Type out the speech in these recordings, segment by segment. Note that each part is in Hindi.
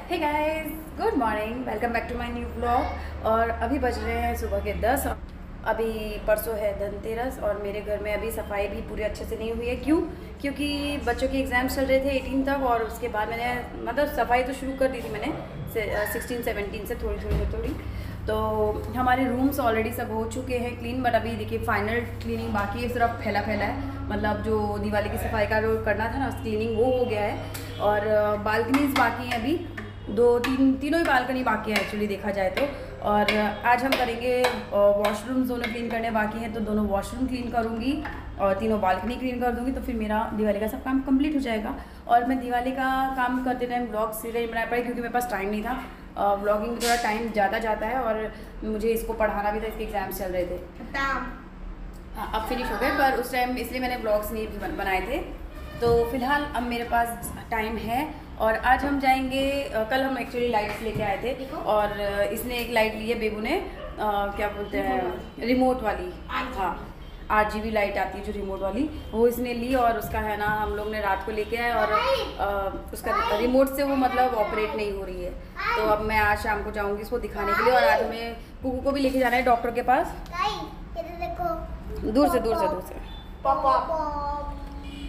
Hey guys, good morning, welcome back to my new blog. और अभी बज रहे हैं सुबह के 10। अभी परसों है धनतेरस और मेरे घर में अभी सफाई भी पूरी अच्छे से नहीं हुई है। क्योंकि बच्चों के एग्ज़ाम्स चल रहे थे 18 तक और उसके बाद मैंने मतलब सफाई तो शुरू कर दी थी मैंने 16-17 से थोड़ी। तो हमारे रूम्स ऑलरेडी सब हो चुके हैं क्लीन, बट अभी देखिए फाइनल क्लीनिंग बाकी है, सिर्फ फैला है। मतलब जो दिवाली की सफाई का जो करना था ना, उस क्लीनिंग वो हो गया है। और बालकनीज बाकी हैं, अभी तीनों ही बालकनी बाकी है एक्चुअली देखा जाए तो। और आज हम करेंगे वॉशरूम्स दोनों क्लीन करने बाकी हैं, तो दोनों वॉशरूम क्लीन करूँगी और तीनों बालकनी क्लीन कर दूँगी, तो फिर मेरा दिवाली का सब काम कंप्लीट हो जाएगा। और मैं दिवाली का काम करते टाइम ब्लॉग सीरियल नहीं बना पाई क्योंकि मेरे पास टाइम नहीं था। व्लॉगिंग में थोड़ा टाइम ज़्यादा जाता है और मुझे इसको पढ़ाना भी था, इसके एग्ज़ाम्स चल रहे थे। हाँ, अब फिनिश हो गए, पर उस टाइम इसलिए मैंने ब्लॉग्स नहीं बनाए थे। तो फिलहाल अब मेरे पास टाइम है और आज हम जाएंगे। कल हम एक्चुअली लाइट्स लेके आए थे और इसने एक लाइट ली है बेबू ने, क्या बोलते हैं, रिमोट वाली। हाँ, 8 GB लाइट आती है जो रिमोट वाली, वो इसने ली और उसका है ना, हम लोग ने रात को लेके आए और उसका रिमोट से वो मतलब ऑपरेट नहीं हो रही है। तो अब मैं आज शाम को जाऊंगी इसको दिखाने के लिए। और आज हमें कुकू को भी लेके जाना है डॉक्टर के पास। दूर से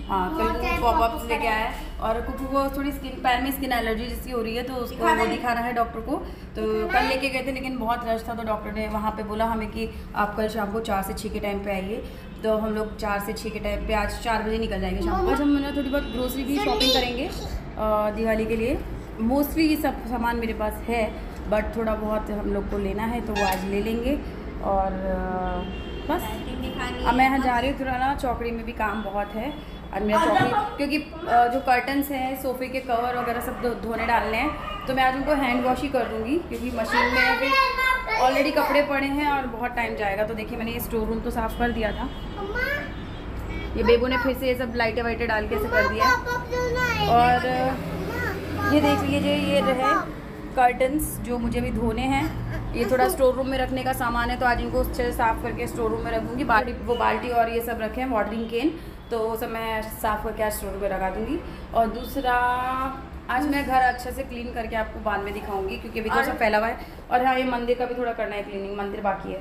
हाँ, कल पॉपअप्स लेके आया और कुकू को थोड़ी पैर में स्किन एलर्जी जैसी हो रही है, तो उसको वो दिखाना है डॉक्टर को। तो कल लेके गए थे लेकिन बहुत रश था, तो डॉक्टर ने वहाँ पे बोला हमें कि आप कल शाम को 4 से 6 के टाइम पे आइए। तो हम लोग 4 से 6 के टाइम पे आज 4 बजे निकल जाएंगे शाम को। आज हम थोड़ी बहुत ग्रोसरी की शॉपिंग करेंगे दिवाली के लिए। मोस्टली ये सब सामान मेरे पास है, बट थोड़ा बहुत हम लोग को लेना है, तो वो आज ले लेंगे। और बस अब मैं यहाँ जा रही हूँ, थोड़ा ना चौकड़ी में भी काम बहुत है और मेरा चौकड़ी, क्योंकि जो कर्टन्स हैं, सोफ़े के कवर वगैरह सब धोने डालने हैं, तो मैं आज उनको हैंड वॉश ही कर दूँगी क्योंकि मशीन में फिर ऑलरेडी कपड़े पड़े हैं और बहुत टाइम जाएगा। तो देखिए मैंने ये स्टोर रूम तो साफ़ कर दिया था, ये बेबू ने फिर से ये सब लाइटें वाइटें डाल के ऐसे कर दिया है। और ये देख लीजिए, ये रहे कर्टन्स जो मुझे भी धोने हैं। ये थोड़ा स्टोर रूम में रखने का सामान है, तो आज इनको अच्छे से साफ़ करके स्टोर रूम में रखूँगी। बाल्टी और ये सब रखे हैं, वाटरिंग कैन, तो वो सब मैं साफ़ करके आज स्टोर रूम में लगा दूँगी। और दूसरा, आज मैं घर अच्छे से क्लीन करके आपको बाद में दिखाऊंगी क्योंकि अभी तो सब फैला हुआ है। और हाँ, ये मंदिर का भी थोड़ा करना है क्लीनिंग, मंदिर बाकी है।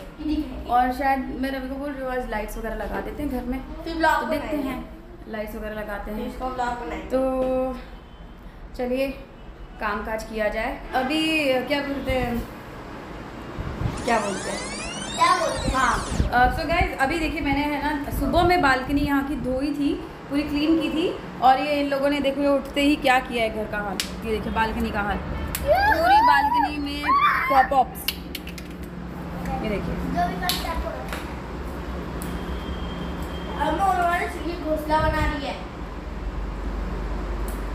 और शायद मैं रवि को बोल रही हूँ आज लाइट्स वगैरह लगा देते हैं घर में, तो देखते हैं लाइट्स वगैरह लगाते हैं। तो चलिए काम काज किया जाए। अभी क्या बोलते हैं हाँ, सो गाइज अभी देखिए मैंने है ना सुबह में बालकनी यहाँ की धोई थी, पूरी क्लीन की थी। और ये इन लोगों ने देखो उठते ही क्या किया है घर का हाल। ये देखिए बालकनी का हाल, पूरी बालकनी में पॉपअप्स। ये देखिए घोंसला बना रही है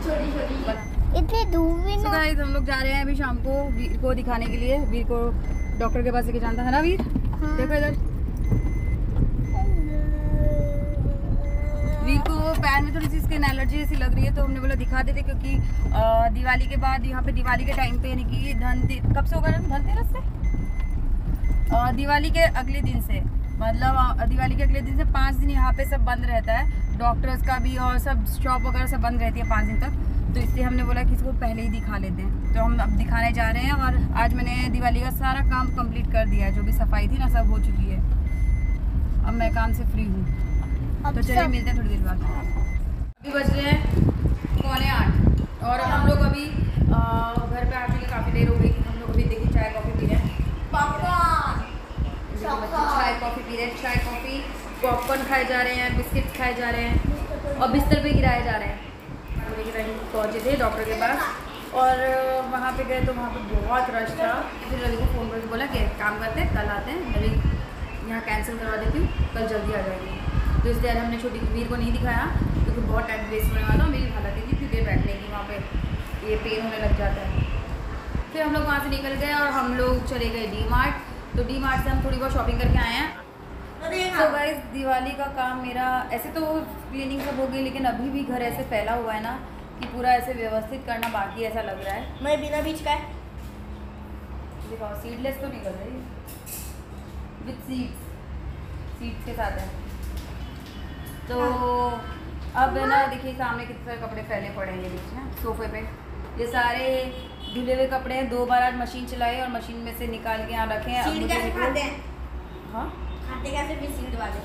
छोटी। इतनी धूप भी ना। गाइस हम लोग जा रहे हैं अभी शाम को वीर को दिखाने के लिए। वीर को डॉक्टर के पास लेके जाना है ना वीर? हाँ। देखो इधर, वीर को पैर में थोड़ी सी स्किन एलर्जी जैसी लग रही है, तो हमने बोला दिखा देते क्योंकि दिवाली के बाद यहाँ पे दिवाली के टाइम पे यानी कि कब से होगा धनतेरस से दिवाली के अगले दिन से, मतलब दिवाली के अगले दिन से 5 दिन यहाँ पे सब बंद रहता है, डॉक्टर्स का भी और सब शॉप वगैरह सब बंद रहती है 5 दिन तक। तो इसलिए हमने बोला कि इसको पहले ही दिखा लेते हैं, तो हम अब दिखाने जा रहे हैं। और आज मैंने दिवाली का सारा काम कंप्लीट कर दिया है, जो भी सफाई थी ना सब हो चुकी है। अब मैं काम से फ्री हूँ, तो चलिए मिलते हैं थोड़ी देर बाद। अभी बज रहे हैं 7:45 और हम लोग अभी घर पे आने के काफ़ी देर हो गई। हम लोग अभी देखिए चाय कॉफ़ी पी रहे हैं, चाय कॉफ़ी पी रहे हैं, चाय कॉफ़ी, पॉपकॉर्न खाए जा रहे हैं, बिस्किट्स खाए जा रहे हैं और बिस्तर पे गिराए जा रहे हैं। पहुँचे थे डॉक्टर के पास और वहाँ पे गए तो वहाँ पे बहुत रश था। फिर रवि को फ़ोन करके बोला कि काम करते हैं, कल आते हैं, रवि यहाँ कैंसिल करवा देती हूँ, कल जल्दी आ जाएगी। तो इसलिए हमने छोटी वीर को नहीं दिखाया क्योंकि बहुत टाइम वेस्ट होने वाला था। मेरी हालत ही थी क्योंकि बैठने की, वहाँ पे ये पेन होने लग जाता है। फिर हम लोग वहाँ से निकल गए और हम लोग चले गए डी-मार्ट। तो डी-मार्ट से हम थोड़ी बहुत शॉपिंग करके आए हैं। तो गाइस दिवाली का काम मेरा ऐसे तो क्लीनिंग सब हो गई, लेकिन अभी भी घर ऐसे फैला हुआ है ना कि पूरा ऐसे व्यवस्थित करना बाकी ऐसा लग रहा है। मैं बिना बीज का दिखाओ, सीडलेस तो नहीं कर रही, विथ सीड्स के साथ है। तो अब है ना देखिए सामने कितने सारे कपड़े फैले पड़े हैं, ये देखिए ना सोफे पे, ये सारे धुले हुए कपड़े हैं, 2 बार आज मशीन चलाई और मशीन में से निकाल के यहाँ रखे हैं। सीड कैसे खाते हैं? हाँ खाते कैसे भी सीड वाले?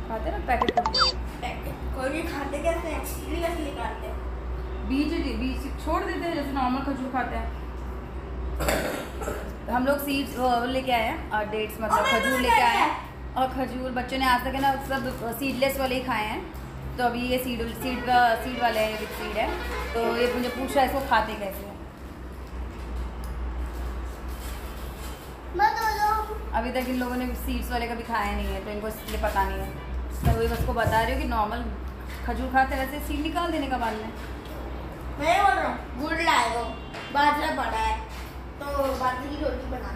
खाते ना पैकेट पैकेट कोई भी खाते कैसे हैं? सीड कैसे निकालते हैं? बीज छोड़ देते हैं जैसे नॉर्मल खजूर खाते हैं। हम लोग सीड्स लेके आए हैं और डेट्स मतलब खजूर लेके आए हैं। और खजूर बच्चों ने आज तक है ना सब सीडलेस वाले ही खाए हैं, तो अभी ये सीड वाले हैं, विद सीड है। तो ये मुझे पूछ रहा है इसको खाते कैसे हैं। अभी तक इन लोगों ने सीड्स वाले कभी खाया नहीं है, तो इनको इसलिए पता नहीं है। मैं वही बस को बता रही हूँ कि नॉर्मल खजूर खाते वैसे सीड निकाल देने का बाद में। मैं बोल रहा हूँ गुड़ लाए वो बाजरा पड़ा है तो बाजरे की रोटी बना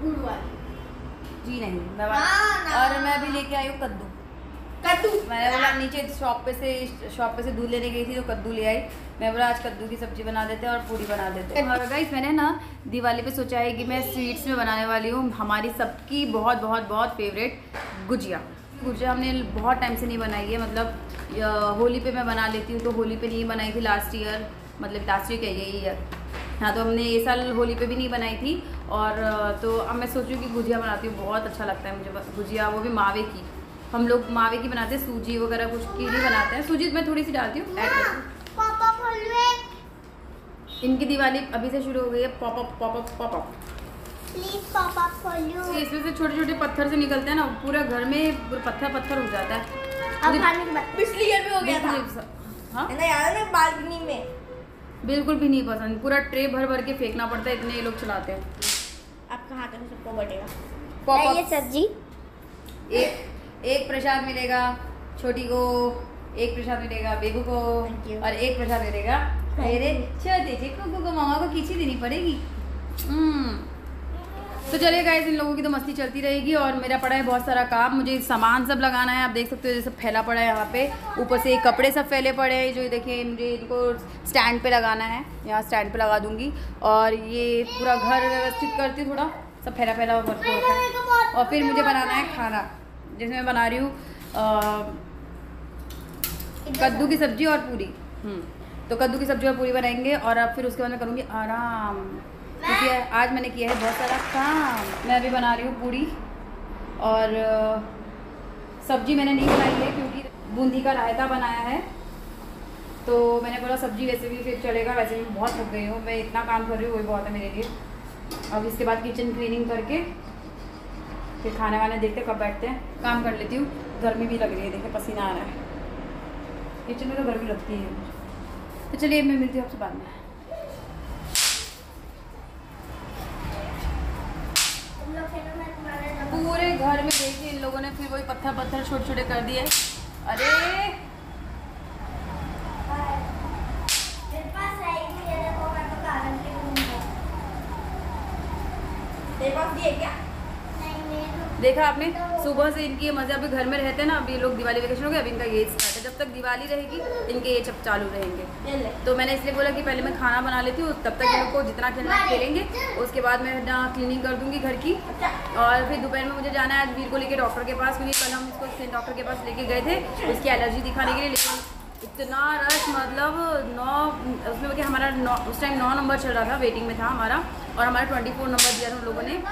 गुड़ वाली। जी नहीं मैं ना। और मैं अभी लेके आई हूँ कद्दू। मैंने बोला नीचे शॉप पे से दूध लेने गई थी तो कद्दू ले आई। मैं बोला आज कद्दू की सब्जी बना देते हैं और पूरी बना देते हैं। और गाइस मैंने ना दिवाली पे सोचा है कि मैं स्वीट्स में बनाने वाली हूँ हमारी सबकी बहुत बहुत बहुत फेवरेट गुजिया। हमने बहुत टाइम से नहीं बनाई है, मतलब होली पे मैं बना लेती हूँ, तो होली पे नहीं बनाई थी लास्ट ईयर, मतलब लास्ट ईयर क्या यही ईयर। हाँ तो हमने ये साल होली पे भी नहीं बनाई थी। और तो अब मैं सोच रही हूँ कि गुजिया बनाती हूँ, बहुत अच्छा लगता है मुझे गुजिया, वो भी मावे की। हम लोग मावे की बनाते हैं, सूजी वगैरह कुछ की नहीं बनाते हैं। सूजी मैं थोड़ी सी डालती हूँ, ऐड करती हूँ। इनकी दिवाली अभी से शुरू हो गई है। Pop up please pop up for you. इसमें से छोटे छोटे पत्थर से निकलते हैं ना, पूरा घर में पूरा पत्थर हो जाता है। अब खाने के बाद पिछली ईयर भी हो गया था। हाँ है ना याद है बालकनी में? बिल्कुल भी नहीं पसंद, पूरा ट्रे भर भर के फेंकना पड़ता है, इतने ये लोग चलाते हैं। आपका हाथ में सबको बटेगा। पॉप ये सब्जी एक प्रसाद मिलेगा छोटी को, एक प्रसाद मिलेगा बेबू को, और एक प्रसाद मिलेगा मेरे छोटे चिक्कू को। मामा को खींची देनी पड़ेगी। तो चलिए गाइस इन लोगों की तो मस्ती चलती रहेगी और मेरा पड़ा है बहुत सारा काम। मुझे सामान सब लगाना है, आप देख सकते हो जैसे फैला पड़ा है यहाँ पे। ऊपर से कपड़े सब फैले पड़े हैं, जो देखिए मुझे इनको स्टैंड पे लगाना है, यहाँ स्टैंड पे लगा दूँगी। और ये पूरा घर व्यवस्थित करती हूँ, थोड़ा सब फैला रखा है। और फिर मुझे बनाना है खाना, जैसे मैं बना रही हूँ कद्दू की सब्जी और पूरी। तो कद्दू की सब्जी और पूरी बनाएंगे और अब फिर उसके बाद मैं करूँगी आराम, क्योंकि आज मैंने किया है बहुत सारा काम। मैं अभी बना रही हूँ पूरी और सब्जी मैंने नहीं बनाई है क्योंकि बूंदी का रायता बनाया है। तो मैंने बोला सब्जी वैसे भी फिर चलेगा, वैसे भी बहुत थक गई हूँ, मैं इतना काम कर रही हूँ वही बहुत है मेरे लिए। अब इसके बाद किचन क्लीनिंग करके फिर खाने वाने देखते कब बैठते हैं, काम कर लेती हूँ। गर्मी भी लग रही है, देखिए पसीना आ रहा है, किचन में तो गर्मी लगती है। तो चलिए मैं मिलती हूँ आपसे बाद में। पूरे घर में देखिए इन लोगों ने फिर वही पत्थर छोटे छोटे कर दिए। अरे क्या देखा आपने, सुबह से इनकी ये मज़े अभी घर में रहते हैं ना। अभी लोग दिवाली वेकेशन हो गया, अभी इनका ये स्टार्ट है। जब तक दिवाली रहेगी इनके ये सब चालू रहेंगे। तो मैंने इसलिए बोला कि पहले मैं खाना बना लेती हूँ, तब तक इन लोग को जितना खेलना है खेलेंगे, उसके बाद मैं ना क्लीनिंग कर दूँगी घर की। और फिर दोपहर में मुझे जाना है आज वीर को लेके डॉक्टर के पास, क्योंकि कल हम इसको स्किन डॉक्टर के पास लेके गए थे उसकी एलर्जी दिखाने के लिए। लेकिन इतना रश, मतलब 9 उसमें कि हमारा उस टाइम 9 नंबर चल रहा था, वेटिंग में था हमारा, और हमारा 24 नंबर दिया था उन लोगों ने।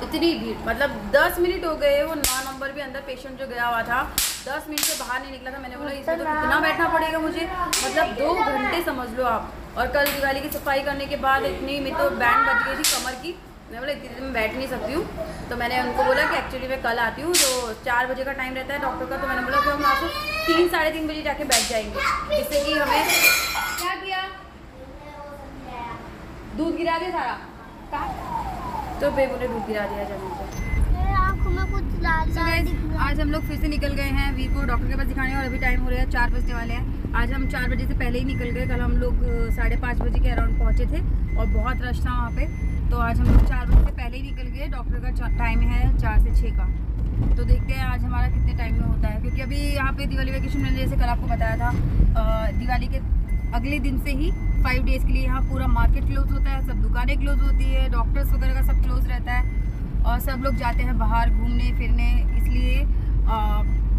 इतनी भीड़, मतलब 10 मिनट हो गए वो 9 नंबर भी अंदर पेशेंट जो गया हुआ था 10 मिनट से बाहर नहीं निकला था। मैंने बोला इसमें तो कितना बैठना पड़ेगा मुझे, मतलब 2 घंटे समझ लो आप। और कल दिवाली की सफाई करने के बाद इतनी में तो बैंड बच गई थी कमर की। मैं बोला इतनी देर में बैठ नहीं सकती हूँ, तो मैंने उनको बोला कि एक्चुअली मैं कल आती हूँ, तो 4 बजे का टाइम रहता है डॉक्टर का। तो मैंने बोला कि हम आपको 3 साढ़े 3 बजे जाके बैठ जाएंगे, जिससे कि हमें क्या किया, दूध गिरा दिया सारा, तो बेबू ने दूध गिरा दिया जमीन पर। आज हम लोग फिर से निकल गए हैं वीर को डॉक्टर के पास दिखाने, और अभी टाइम हो रहा है 4 बजने वाले हैं। आज हम 4 बजे से पहले ही निकल गए, कल हम लोग 5:30 बजे के अराउंड पहुँचे थे और बहुत रश था वहाँ पे। तो आज हम लोग 4 बजे से पहले ही निकल गए। डॉक्टर का टाइम है 4 से 6 का, तो देखते हैं आज हमारा कितने टाइम में होता है। क्योंकि अभी यहाँ पे दिवाली वेकेशन मैंने जैसे कल आपको बताया था, दिवाली के अगले दिन से ही 5 डेज़ के लिए यहाँ पूरा मार्केट क्लोज होता है, सब दुकानें क्लोज होती है, डॉक्टर्स वगैरह का सब क्लोज रहता है और सब लोग जाते हैं बाहर घूमने फिरने, इसलिए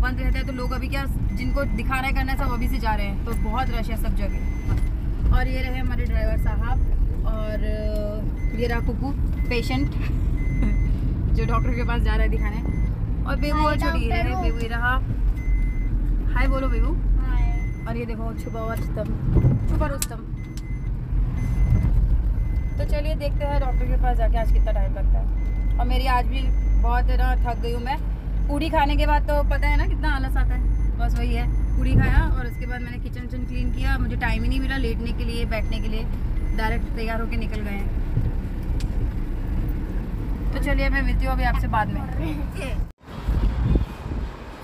बंद रहता है। तो लोग अभी क्या, जिनको दिखाना है करना है सब अभी से जा रहे हैं, तो बहुत रश है सब जगह। और ये रहे हमारे ड्राइवर साहब, और ये रहा कुकू पेशेंट जो डॉक्टर के पास जा रहा है दिखाने, और बेबू और छोटी है बेबू ये रहा। हाय बोलो बेबू। और ये देखो छुपा हुआ रुस्तम। तो चलिए देखते हैं डॉक्टर के पास जाके आज कितना टाइम लगता है। और मेरी आज भी बहुत ना थक गई हूँ मैं। पूड़ी खाने के बाद तो पता है ना कितना आलस आता है, बस वही है। पूड़ी खाया और उसके बाद मैंने किचन क्लीन किया, मुझे टाइम ही नहीं मिला लेटने के लिए बैठने के लिए, डायरेक्ट तैयार होके निकल गए हैं। तो चलिए मैं मिलती हूँ अभी आपसे बाद में।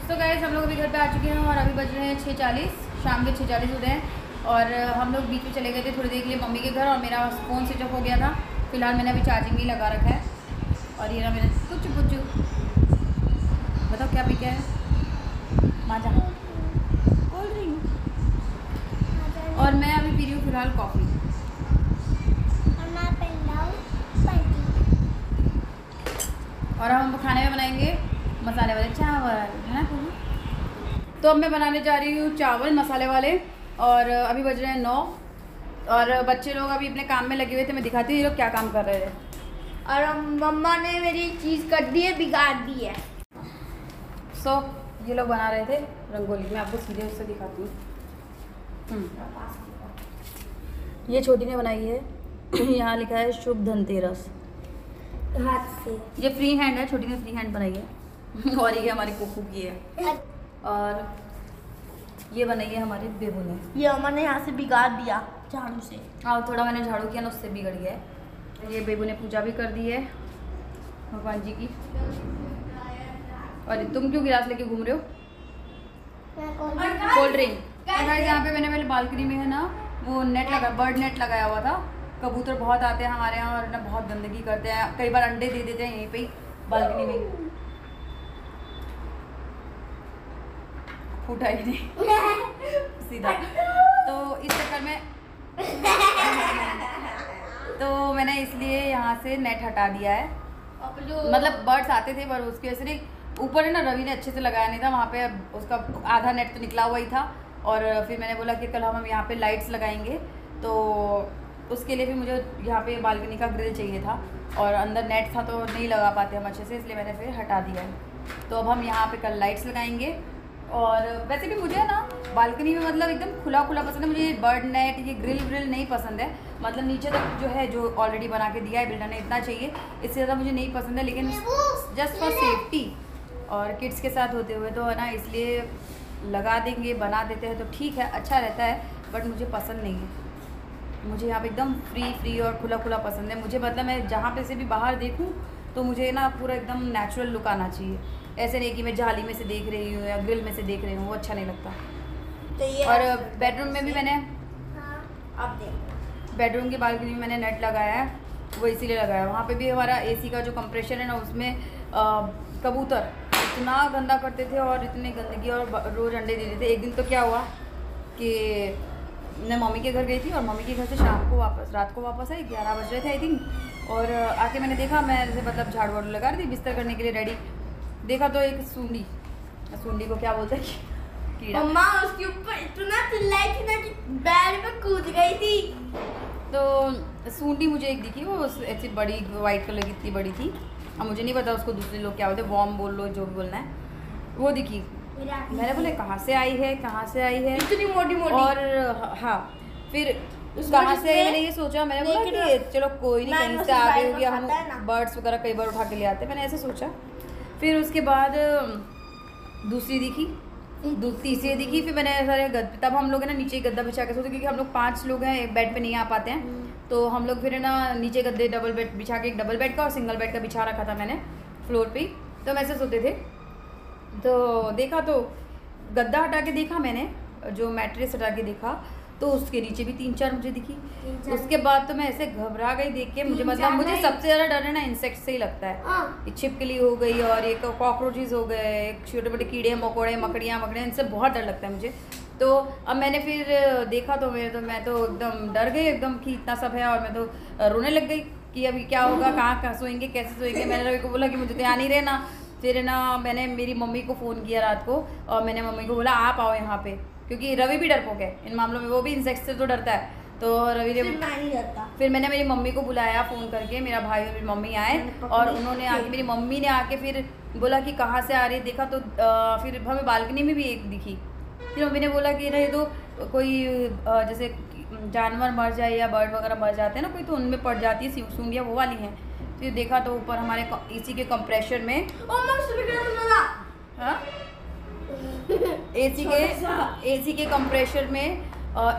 तो गाइस हम लोग अभी घर पे आ चुके हैं और अभी बज रहे हैं 6:40, शाम के 6:40 हो रहे हैं। और हम लोग बीच में चले गए थे थोड़ी देर के लिए मम्मी के घर, और मेरा फ़ोन स्विच ऑफ हो गया था। फिलहाल मैंने अभी चार्जिंग ही लगा रखा है। और ये ना मेरा कुछ बताओ क्या पी क्या है? माजा कोल्ड ड्रिंक। और मैं अभी पी रही हूँ फिलहाल कॉफ़ी। और हम खाने में बनाएंगे मसाले वाले चावल, है ना? तो अब मैं बनाने जा रही हूँ चावल मसाले वाले। और अभी बज रहे हैं 9 और बच्चे लोग अभी अपने काम में लगे हुए थे। मैं दिखाती हूँ ये लोग क्या काम कर रहे थे। और मम्मा ने मेरी चीज़ कर दी है, बिगाड़ दी है। सो ये लोग बना रहे थे रंगोली। मैं आपको सीधे उससे दिखाती हूँ। ये छोटी ने बनाई है। यहाँ लिखा है शुभ धनतेरस, हाथ से। ये फ्री हैंड है, छोटी ने फ्री हैंड बनाई है। और ये हमारी कुकू की है। और ये बनाई है हमारे बेबू ने। ये मम्मा ने यहाँ से बिगाड़ दिया झाड़ू से। हाँ थोड़ा मैंने झाड़ू किया ना, उससे बिगड़ गया है। ये बेबू ने पूजा भी कर दी है भगवान जी की। और तुम क्यों गिलास लेके घूम रहे हो? Cold drink. यहाँ पे मैंने बालकनी में है ना वो नेट लगा, बर्ड नेट लगाया हुआ था। कबूतर बहुत आते हैं हमारे यहाँ और ना बहुत गंदगी करते हैं, कई बार अंडे दे देते हैं यहीं पे ही बालकनी में। फूटा ही नहीं सीधा। तो इस चक्कर में तो मैंने इसलिए यहाँ से नेट हटा दिया है। मतलब बर्ड्स आते थे पर उसके वजह से ऊपर है ना, रवि ने अच्छे से लगाया नहीं था वहाँ पे, उसका आधा नेट तो निकला हुआ ही था। और फिर मैंने बोला कि कल हम यहाँ पे लाइट्स लगाएंगे, तो उसके लिए भी मुझे यहाँ पे बालकनी का ग्रिल चाहिए था और अंदर नेट था तो नहीं लगा पाते हम अच्छे से, इसलिए मैंने फिर हटा दिया है। तो अब हम यहाँ पे कल लाइट्स लगाएंगे। और वैसे भी मुझे ना बालकनी में मतलब एकदम खुला पसंद है। मुझे ये बर्ड नेट ये ग्रिल नहीं पसंद है। मतलब नीचे तक जो है जो ऑलरेडी बना के दिया है बिल्डर ने इतना चाहिए, इससे ज़्यादा मुझे नहीं पसंद है। लेकिन जस्ट फॉर सेफ्टी और किड्स के साथ होते हुए तो है ना, इसलिए लगा देंगे, बना देते हैं तो ठीक है, अच्छा रहता है। बट मुझे पसंद नहीं है। मुझे यहाँ पे एकदम फ्री और खुला पसंद है। मुझे मतलब मैं जहाँ पे से भी बाहर देखूँ तो मुझे ना पूरा एकदम नेचुरल लुक आना चाहिए। ऐसे नहीं कि मैं जाली में से देख रही हूँ या ग्रिल में से देख रही हूँ, वो अच्छा नहीं लगता। तो ये और बेडरूम में भी मैंने आप देखो, बेडरूम की बालकनी में मैंने नेट लगाया है, वो इसीलिए लगाया है। वहाँ पे भी हमारा एसी का जो कंप्रेशर है ना, उसमें कबूतर इतना गंदा करते थे और इतनी गंदगी और रोज़ अंडे दे देते थे। एक दिन तो क्या हुआ कि मैं मम्मी के घर गई थी और मम्मी के घर से रात को वापस आई, 11 बज रहे थे आई थिंक। और आके मैंने देखा, मैं जैसे मतलब झाड़ू वाड़ू लगा रही थी बिस्तर करने के लिए रेडी, देखा तो एक सूंडी को क्या बोलते हैं, कीड़ा। मम्मा उसके ऊपर इतना चिल्लाई थी ना कि बेड पे कूद गई थी। तो सूंडी मुझे एक दिखी, वो ऐसी बड़ी वाइट कलर की इतनी बड़ी थी। अब मुझे नहीं पता उसको दूसरे लोग क्या बोलते हैं, वॉर्म बोल लो जो भी बोलना है, वो दिखी। मैंने बोले कहाँ से आई है इतनी मोटी। और हाँ फिर कहाँ से आई, मैंने ये सोचा, मैंने बोला कि चलो कोई नहीं, कहीं से आ गई होगी, हम बर्ड्स वगैरह कई बार उठा के ले आते हैं, मैंने ऐसे सोचा। फिर उसके बाद दूसरी दिखी, तीसरी दिखी, फिर मैंने सारे तब हम लोग है ना नीचे गद्दा बिछा के सोते, क्योंकि हम लोग 5 लोग हैं, एक बेड पे नहीं आ पाते हैं। तो हम लोग फिर है ना नीचे गद्दे डबल बेड बिछा के, एक डबल बेड का और सिंगल बेड का बिछा रखा था मैंने फ्लोर पे, तो हम ऐसे सोते थे। तो देखा तो गद्दा हटा के देखा मैंने, जो मैट्रेस हटा के देखा तो उसके नीचे भी 3-4 मुझे दिखी। उसके बाद तो मैं ऐसे घबरा गई देख के। मुझे मतलब मुझे सबसे ज़्यादा डर है ना इंसेक्ट से ही लगता है। ये छिपकली हो गई और ये कॉकरोचेस हो गए, छोटे मोटे कीड़े मकोड़े मकड़ियाँ इनसे बहुत डर लगता है मुझे। तो अब मैंने फिर देखा तो मैं तो एकदम डर गई एकदम कि इतना सब है, और मैं तो रोने लग गई कि अभी क्या होगा, कहाँ सोएंगे, कैसे सोएंगे। मैंने रवि को बोला कि मुझे तो यहाँ नहीं रहना। फिर ना मैंने मेरी मम्मी को फ़ोन किया रात को, और मैंने मम्मी को बोला आप आओ यहाँ पे, क्योंकि रवि भी डरपोक है इन मामलों में, वो भी इंसेक्ट से तो डरता है। तो रवि ने फिर मैंने मेरी मम्मी को बुलाया फ़ोन करके, मेरा भाई और मेरी मम्मी आए और उन्होंने आके मेरी मम्मी ने आके फिर बोला कि कहाँ से आ रही, देखा तो फिर हमें बालकनी में भी एक दिखी। फिर मम्मी ने बोला कि नहीं तो कोई जैसे जानवर मर जाए या बर्ड वगैरह मर जाते हैं ना कोई, तो उनमें पड़ जाती है सूंडियाँ, वो वाली हैं। फिर देखा तो ऊपर हमारे एसी के कंप्रेशर में एसी के कंप्रेशर में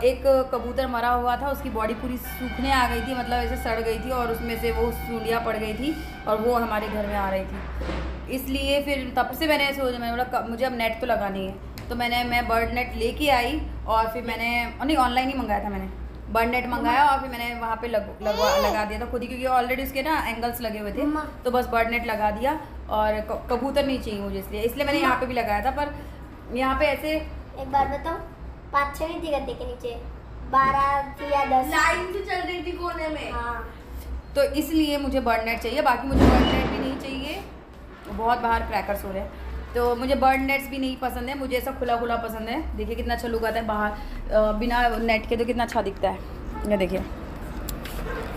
एक कबूतर मरा हुआ था, उसकी बॉडी पूरी सूखने आ गई थी, मतलब ऐसे सड़ गई थी और उसमें से वो सूंडियाँ पड़ गई थी और वो हमारे घर में आ रही थी। इसलिए फिर तब से मैंने सोचा, मैंने बोला मुझे अब नेट तो लगानी है, तो मैं बर्ड नेट लेके आई और फिर मैंने नहीं ऑनलाइन ही मंगाया था, मैंने बर्ड नेट मंगाया और फिर मैंने वहाँ पे लगा दिया था खुद ही, क्योंकि ऑलरेडी उसके ना एंगल्स लगे हुए थे, तो बस बर्ड नेट लगा दिया और कबूतर नहीं चाहिए मुझे, इसलिए मैंने यहाँ पे भी लगाया था। पर यहाँ पे ऐसे एक बार बताओ 5-6 नहीं थी गद्दे के नीचे, 12 या 10 लाइन से चल रही थी कोने में। हाँ। तो इसलिए मुझे बर्ड नेट चाहिए, बाकी मुझे बर्ड नेट भी नहीं चाहिए, बहुत बाहर क्रैकर्स हो रहे हैं, तो मुझे बर्ड नेट्स भी नहीं पसंद है, मुझे ऐसा खुला खुला पसंद है। देखिए कितना अच्छा लुक आता है बाहर बिना नेट के, तो कितना अच्छा दिखता है। ये देखिए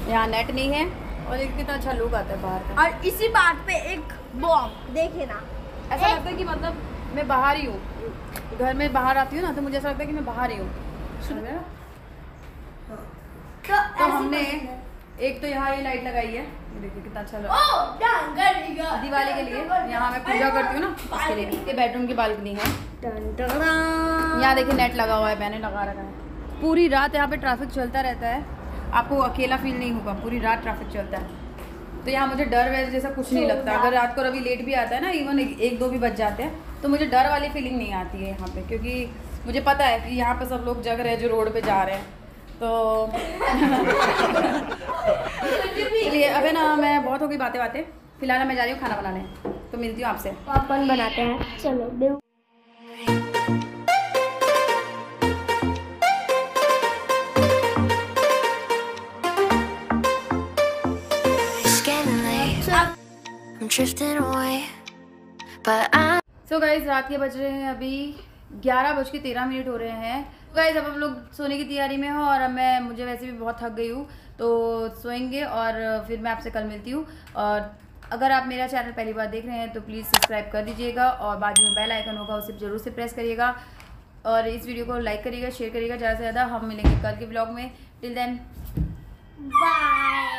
यहाँ नेट नहीं है और ये कितना अच्छा लुक आता है बाहर का। और इसी बात पे एक बॉम्ब देखे ना, ऐसा लगता है कि मतलब मैं बाहर ही हूँ, घर में बाहर आती हूँ ना तो मुझे ऐसा लगता है कि मैं बाहर ही हूँ। तो हमने एक तो यहाँ ये लाइट लगाई है, देखिए कितना अच्छा लग दिवाली के लिए, यहाँ मैं पूजा करती हूँ ना इसके लिए। ये बेडरूम की बालकनी है, यहाँ देखिए नेट लगा हुआ है, मैंने लगा रखा है। पूरी रात यहाँ पे ट्रैफिक चलता रहता है, आपको अकेला फील नहीं होगा, पूरी रात ट्रैफिक चलता है, तो यहाँ मुझे डर वैसे जैसा कुछ नहीं लगता। अगर रात को रवि लेट भी आता है ना, इवन 1-2 भी बज जाते हैं, तो मुझे डर वाली फीलिंग नहीं आती है यहाँ पे, क्योंकि मुझे पता है कि यहाँ पे सब लोग जग रहे हैं जो रोड पे जा रहे हैं। तो चलिए अब है ना, मैं बहुत हो गई बातें, फिलहाल मैं जा रही हूँ खाना बनाने, तो मिलती हूँ आपसे। अपन बनाते हैं, चलो। सो गाइज रात के बज रहे हैं अभी 11:13 हो रहे हैं। गाइज अब हम लोग सोने की तैयारी में हो और अब मुझे वैसे भी बहुत थक गई हूँ, तो सोएंगे और फिर मैं आपसे कल मिलती हूँ। और अगर आप मेरा चैनल पहली बार देख रहे हैं तो प्लीज़ सब्सक्राइब कर दीजिएगा और बाजू में बेल आइकन होगा, उसे ज़रूर से प्रेस करिएगा और इस वीडियो को लाइक करिएगा, शेयर करिएगा ज़्यादा से ज़्यादा। हम मिलेंगे कल के ब्लॉग में, टिल देन बाय।